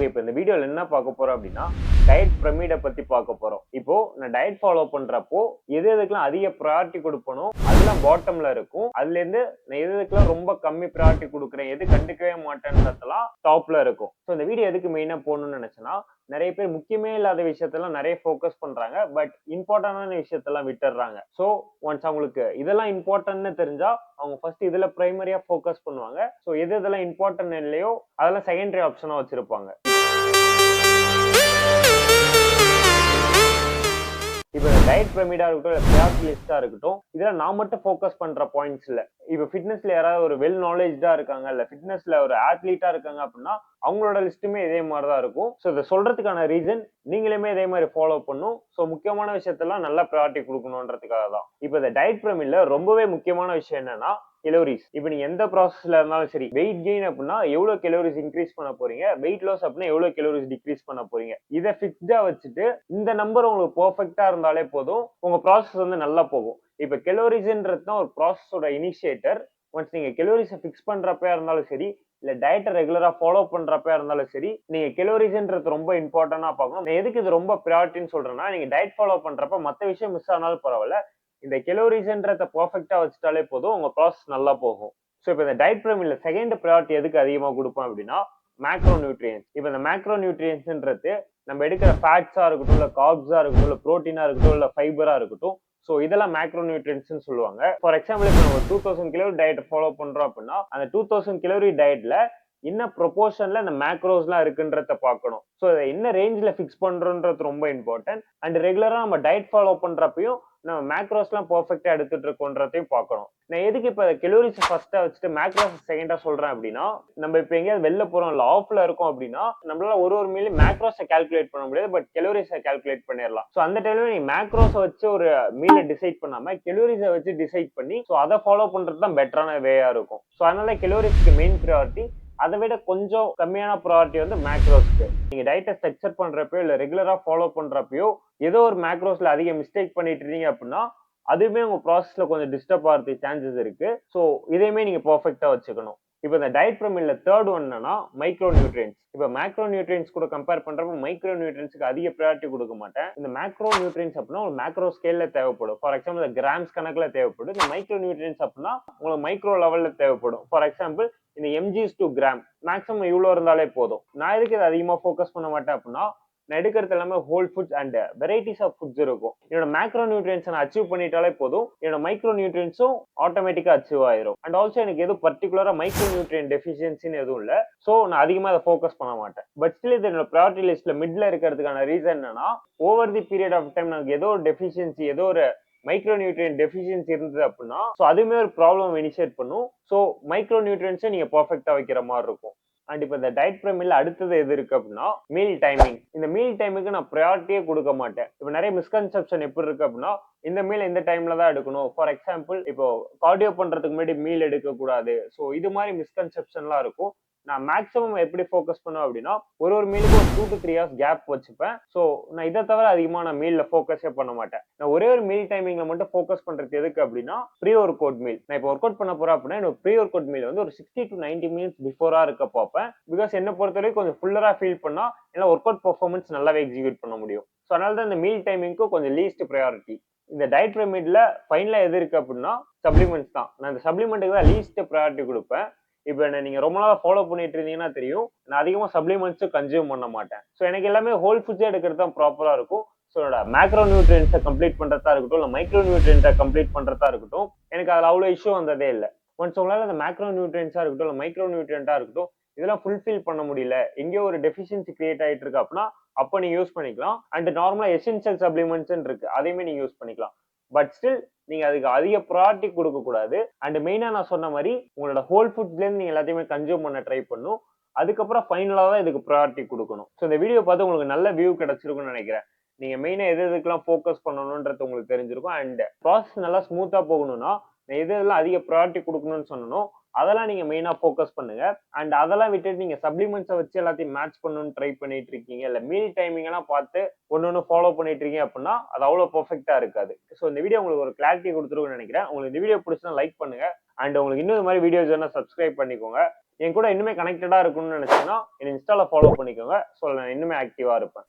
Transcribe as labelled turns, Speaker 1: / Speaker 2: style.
Speaker 1: இப்போ இந்த வீடியோல என்ன பார்க்க போறோம் அப்படின்னா டயட் பிரமிடை பத்தி பார்க்க போறோம். இப்போ நான் டயட் ஃபாலோ பண்றப்போ எது எதுக்கெல்லாம் அதிக ப்ரையாரிட்டி கொடுப்பனோ அதெல்லாம் பாட்டம்ல இருக்கும். அதுல இருந்து நான் எது எதுக்கெல்லாம் ரொம்ப கம்மி ப்ரையாரிட்டி கொடுக்குறேன், எது கண்டுக்கவே மாட்டேன்றதெல்லாம் டாப்ல இருக்கும். ஸோ இந்த வீடியோ எதுக்கு மெயினா போகணும்னு நினைச்சேன்னா, நிறைய பேர் முக்கியமே இல்லாத விஷயத்தெல்லாம் நிறைய ஃபோக்கஸ் பண்றாங்க, பட் இம்பார்ட்டன்டான விஷயத்தெல்லாம் விட்டுறாங்க. ஸோ ஒன்ஸ் அவங்களுக்கு இதெல்லாம் இம்பார்ட்டன்ட்னு தெரிஞ்சா அவங்க ஃபர்ஸ்ட் இதுல பிரைமரியா ஃபோக்கஸ் பண்ணுவாங்க. ஸோ எது இதெல்லாம் இம்பார்ட்டன்ட் இல்லையோ அதெல்லாம் செகண்டரி ஆப்ஷனா வச்சிருப்பாங்க. இப்போ டயட் பிரமிடா இருக்கட்டும், இல்ல ப்ரையாரிட்டி லிஸ்டா இருக்கட்டும், இதுல நான் மட்டும் ஃபோக்கஸ் பண்ற பாயிண்ட்ஸ் இல்ல. இப்போ ஃபிட்னஸ்ல யாராவது ஒரு வெல் நாலேஜ்டா இருக்காங்க, இல்ல ஃபிட்னஸ்ல ஒரு ஆத்லீட்டா இருக்காங்க அப்படின்னா அவங்களோட லிஸ்ட்டுமே இதே மாதிரி தான் இருக்கும். ஸோ இதை சொல்றதுக்கான ரீசன் நீங்களுமே இதே மாதிரி ஃபாலோ பண்ணும். ஸோ முக்கியமான விஷயத்தெல்லாம் நல்லா ப்ரையாரிட்டி கொடுக்கணுன்றதுக்காக தான். இப்போ இந்த டயட் பிரமிட்ல ரொம்பவே முக்கியமான விஷயம் என்னன்னா கெலோரிஸ். இப்போ நீங்க எந்த ப்ராசஸ்ல இருந்தாலும் சரி, வெயிட் கெயின் அப்படின்னா எவ்வளவு கெலோரிஸ் இன்க்ரீஸ் பண்ண போறீங்க, வெயிட் லாஸ் அப்படின்னா எவ்வளவு கெலோரிஸ் டிக்ரீஸ் பண்ண போறீங்க, இதை ஃபிக்ஸ்டா வச்சுட்டு இந்த நம்பர் உங்களுக்கு பெர்ஃபெக்ட்டா இருந்தாலே போதும், உங்க ப்ராசஸ் வந்து நல்லா போகும். இப்போ கெலோரிஸ்ன்றது தான் ஒரு ப்ராசஸோட இனிஷியேட்டர். ஒன்ஸ் நீங்க கெலோரிஸை ஃபிக்ஸ் பண்றப்ப இருந்தாலும் சரி, இல்ல டயட்டை ரெகுலரா ஃபாலோ பண்றப்ப இருந்தாலும் சரி, நீங்க கெலோரிஸ்ன்றது ரொம்ப இம்பார்ட்டன்டா பார்க்கணும். நான் எதுக்கு இது ரொம்ப ப்ரையாரிட்டின்னு சொல்றேன்னா, நீங்க டயட் ஃபாலோ பண்றப்ப மத்த விஷயம் மிஸ் ஆனாலும் பரவாயில்ல, இந்த கெலோரிஸ்ன்றத பெர்ஃபெக்ட்டா வச்சுட்டாலே போதும், உங்க ப்ராசஸ் நல்லா போகும். ஸோ இப்போ இந்த டயட் பிரமிட்ல செகண்ட் ப்ரையாரிட்டி எதுக்கு அதிகமா கொடுப்போம் அப்படின்னா மேக்ரோ நியூட்ரியன்ஸ். இப்போ இந்த மேக்ரோ நியூட்ரியன்ஸ்ன்றது நம்ம எடுக்கிற ஃபேட்ஸா இருக்கட்டும், இல்ல கார்ப்ஸா இருக்கட்டும், இல்ல ப்ரோட்டீனா இருக்கட்டும், இல்ல ஃபைபரா இருக்கட்டும், ஸோ இதெல்லாம் மேக்ரோ நியூட்ரியன்ஸ் சொல்லுவாங்க. ஃபார் எக்ஸாம்பிள் இப்போ நம்ம 2000 கிலோரி டயட் ஃபாலோ பண்றோம் அப்படின்னா அந்த 2000 கிலோரி டயட்ல என்ன ப்ரொபோர்ஷன்ல இந்த மேக்ரோஸ்லாம் இருக்குன்றத பார்க்கணும். ஸோ என்ன ரேஞ்சில் ஃபிக்ஸ் பண்றோன்றது ரொம்ப இம்பார்ட்டன்ட். அண்ட் ரெகுலரா நம்ம டயட் ஃபாலோ பண்றப்பையும் நம்ம மேக்ரோஸ்லாம் பெர்ஃபெக்ட்டா எடுத்துட்டு இருக்கோன்றதையும் பார்க்கணும். நான் எதுக்கு இப்போ கெலோரிஸ் ஃபர்ஸ்டா வச்சுட்டு மேக்ரோஸ் செகண்டா சொல்றேன் அப்படின்னா, நம்ம இப்போ எங்கேயாவது வெளில போறோம், இல்ல ஆஃப்ல இருக்கோம் அப்படின்னா நம்மளால ஒரு மீல் மேக்ரோஸை கால்குலேட் பண்ண முடியாது, பட் கெலோரிஸை கால்குலேட் பண்ணிடலாம். ஸோ அந்த டைம்ல நீங்க மேக்ரோஸை வச்சு ஒரு மீலை டிசைட் பண்ணாம கெலோரிஸை வச்சு டிசைட் பண்ணி ஸோ அதை ஃபாலோ பண்றது தான் பெட்டரான வேயா இருக்கும். ஸோ அதனால கெலோரிஸ்க்கு மெயின் ப்ரையாரிட்டி, அதை விட கொஞ்சம் கம்மியான ப்ரையாரிட்டி வந்து மேக்ரோஸ்க்கு. நீங்க டயட்டை ஸ்ட்ரக்சர் பண்றப்போ இல்ல ரெகுலரா ஃபாலோ பண்றப்பயோ ஏதோ ஒரு மேக்ரோஸ்ல அதிக மிஸ்டேக் பண்ணிட்டு இருக்கீங்க அப்படின்னா அதுவுமே உங்க ப்ராசஸ்ல கொஞ்சம் டிஸ்டர்ப் ஆகிறதுக்கு சான்சஸ் இருக்கு. ஸோ இதையுமே நீங்க பெர்ஃபெக்ட்டா வச்சுக்கணும். இப்போ இந்த டயட் பிரமிட்ல தேர்ட் ஒன் என்னன்னா மைக்ரோ நியூட்ரியன்ஸ். இப்போ மேக்ரோ நியூட்ரியன்ஸ் கூட கம்பேர் பண்றப்ப மைக்ரோ நியூட்ரியன்ஸ்க்கு அதிக ப்ரையாரிட்டி கொடுக்க மாட்டேன். இந்த மேக்ரோ நியூட்ரியன்ஸ் அப்படின்னா ஒரு மேக்ரோ ஸ்கேல்ல தேவைப்படும். ஃபார் எக்ஸாம்பிள் கிராம்ஸ் கணக்குல தேவைப்படும். இந்த மைக்ரோ நியூட்ரியன்ஸ் அப்படின்னா உங்களுக்கு மைக்ரோ லெவல்ல தேவைப்படும். ஃபார் எக்ஸாம்பிள் இந்த எம்ஜிஸ் டு கிராம் மேக்ஸிமம் இவ்வளோ இருந்தாலே போதும். நான் எதுக்கு இதை அதிகமாக ஃபோக்கஸ் பண்ண மாட்டேன் அப்படின்னா, நான் எடுக்கிறது எல்லாமே whole foods and varieties of foods இருக்கும். என்னோட மேக்ரோ நியூட்ரியன்ஸ் நான் அச்சீவ் பண்ணிட்டாலே போதும், என்னோட மைக்ரோ நியூட்ரியன்ஸும் ஆட்டோமேட்டிக்கா அச்சீவ் ஆயிரும். அண்ட் ஆல்சோ எனக்கு எதுவும் பர்டிகுலரா மைக்ரோ நியூட்ரியன் டெஃபிஷியன்சின்னு எதுவும் இல்லை. ஸோ நான் அதிகமாக அதை ஃபோக்கஸ் பண்ண மாட்டேன். பட் ஸ்டில் இது என்னோட ப்ரையாரிட்டி லிஸ்ட்ல மிட்ல இருக்கிறதுக்கான ரீசன் என்னன்னா, over the period of time நமக்கு ஏதோ ஒரு டெஃபிஷியன்சி, ஏதோ ஒரு மைக்ரோ நியூட்ரியன் டெஃபிஷியன்சி இருந்தது அப்படின்னா ஸோ அதுவுமே ஒரு ப்ராப்ளம் இனிஷியேட் பண்ணும். ஸோ மைக்ரோ நியூட்ரியன்ஸை நீங்க பர்ஃபெக்டா வைக்கிற மாதிரி இருக்கும். அண்ட் இப்போ இந்த டயட் பிரமிட்ல அடுத்தது எது இருக்கு அப்படின்னா மீல் டைமிங். இந்த மீல் டைமுக்கு நான் ப்ரையாரிட்டியே கொடுக்க மாட்டேன். இப்போ நிறைய மிஸ்கன்செப்ஷன் எப்படி இருக்கு அப்படின்னா, இந்த மீல் இந்த டைம்ல தான் எடுக்கணும். ஃபார் எக்ஸாம்பிள் இப்போ கார்டியோ பண்றதுக்கு முன்னாடி மீல் எடுக்க கூடாது. ஸோ இது மாதிரி மிஸ்கன்செப்ஷன்லாம் இருக்கும். நான் மேக்ஸிமம் எப்படி ஃபோக்கஸ் பண்ணுவேன் அப்படின்னா ஒரு மீலுக்கு ஒரு 2 to 3 hours கேப் வச்சுப்பேன். ஸோ நான் இதை தவிர அதிகமாக நான் மீல்ல ஃபோக்கஸே பண்ண மாட்டேன். நான் ஒரே ஒரு மீல் டைமிங்ல மட்டும் ஃபோக்கஸ் பண்றது எதுக்கு அப்படின்னா ப்ரீ ஒர்க் அவுட் மீல். நான் இப்போ ஒர்க் அவுட் பண்ண போறேன் அப்படின்னா எனக்கு ப்ரீ ஒர்க் அவுட் மீல் வந்து ஒரு 60 to 90 minutes பிஃபோரா இருக்க பார்ப்பேன். பிகாஸ் என்ன பொறுத்தவரைக்கும் கொஞ்சம் ஃபுல்லரா ஃபீல் பண்ணா எல்லாம் ஒர்க் அவுட் பர்ஃபார்மன்ஸ் நல்லாவே எக்ஸிக்யூட் பண்ண முடியும். ஸோ அதனால தான் இந்த மீல் டைமிங்க்கு கொஞ்சம் லீஸ்ட் ப்ரையாரிட்டி. இந்த டயட் பிரமிட்ல ஃபைனலா எது இருக்கு அப்படின்னா சப்ளிமெண்ட்ஸ் தான். நான் இந்த சப்ளிமெண்ட்டுக்கு தான் லீஸ்ட் ப்ரையாரிட்டி கொடுப்பேன். இப்போ என்ன நீங்க ரொம்ப நாளா ஃபாலோ பண்ணிட்டு இருந்தீங்கன்னா தெரியும், நான் அதிகமாக சப்ளிமெண்ட்ஸும் கன்சியூம் பண்ண மாட்டேன். ஸோ எனக்கு எல்லாமே ஹோல் ஃபுட்ஸே எடுக்கிறது தான் ப்ராப்பரா இருக்கும். ஸோ என்னோட மேக்ரோ நியூட்ரியன்ஸை கம்ப்ளீட் பண்றதா இருக்கட்டும், இல்லை மைக்ரோ நியூட்ரியன்ஸை கம்ப்ளீட் பண்றதா இருக்கட்டும், எனக்கு அதில் அவ்வளோ இஷ்யூ வந்ததே இல்லை. ஒன்ஸ் உங்களால் அந்த மேக்ரோ நியூட்ரியன்ஸா இருக்கட்டும், இல்லை மைக்ரோ நியூட்ரியன்ட்டா இருக்கட்டும், இதெல்லாம் ஃபுல்ஃபில் பண்ண முடியல, எங்கேயோ ஒரு டெஃபிஷியன்சி கிரியேட் ஆகிட்டு இருக்கு அப்படின்னா அப்போ நீங்க யூஸ் பண்ணிக்கலாம். அண்ட் நார்மலா எசென்ஷியல் சப்ளிமெண்ட்ஸ் இருக்கு, அதையுமே நீங்க யூஸ் பண்ணிக்கலாம். பட் ஸ்டில் நீங்க அதுக்கு அதிக ப்ரையாரிட்டி கொடுக்க கூடாது. அண்ட் மெயினா நான் சொன்ன மாதிரி உங்களோட ஹோல் ஃபுட்ஸ்ல இருந்து நீங்க எல்லாத்தையுமே கன்சியூம் பண்ண ட்ரை பண்ணும். அதுக்கப்புறம் ஃபைனலா தான் இதுக்கு ப்ரையாரிட்டி கொடுக்கணும். ஸோ இந்த வீடியோ பார்த்து உங்களுக்கு நல்ல வியூ கிடைச்சிருக்கும்னு நினைக்கிறேன். நீங்க மெயினா எது எதுக்கெல்லாம் ஃபோக்கஸ் பண்ணணும்ன்றது உங்களுக்கு தெரிஞ்சிருக்கும். அண்ட் ப்ராசஸ் நல்லா ஸ்மூத்தா போகணும்னா நான் எது எதெல்லாம் அதிக ப்ரையாரிட்டி கொடுக்கணும்னு சொன்னனோ அதெல்லாம் நீங்க மெயினா ஃபோக்கஸ் பண்ணுங்க. அண்ட் அதெல்லாம் விட்டுட்டு நீங்க சப்ளிமெண்ட்ஸை வச்சு எல்லாத்தையும் மேட்ச் பண்ணணும்னு ட்ரை பண்ணிட்டு இருக்கீங்க, இல்ல மீல் டைமிங் எல்லாம் பார்த்து ஒன்னு ஃபாலோ பண்ணிட்டு இருக்கீங்க அப்படின்னா அது அவ்வளவு பெர்ஃபெக்ட்டா இருக்காது. ஸோ இந்த வீடியோ உங்களுக்கு ஒரு கிளாரிட்டி கொடுத்துருக்கும்னு நினைக்கிறேன். உங்களுக்கு இந்த வீடியோ பிடிச்சா லைக் பண்ணுங்க. அண்ட் உங்களுக்கு இன்னும் இந்த மாதிரி வீடியோஸ் வேணா சப்ஸ்கிரைப் பண்ணிக்கோங்க. என் கூட இன்னுமே கனெக்டடா இருக்கணும்னு நினைச்சீங்கன்னா என் இன்ஸ்டால ஃபாலோ பண்ணிக்கோங்க. ஸோ நான் இன்னுமே ஆக்டிவா இருப்பேன்.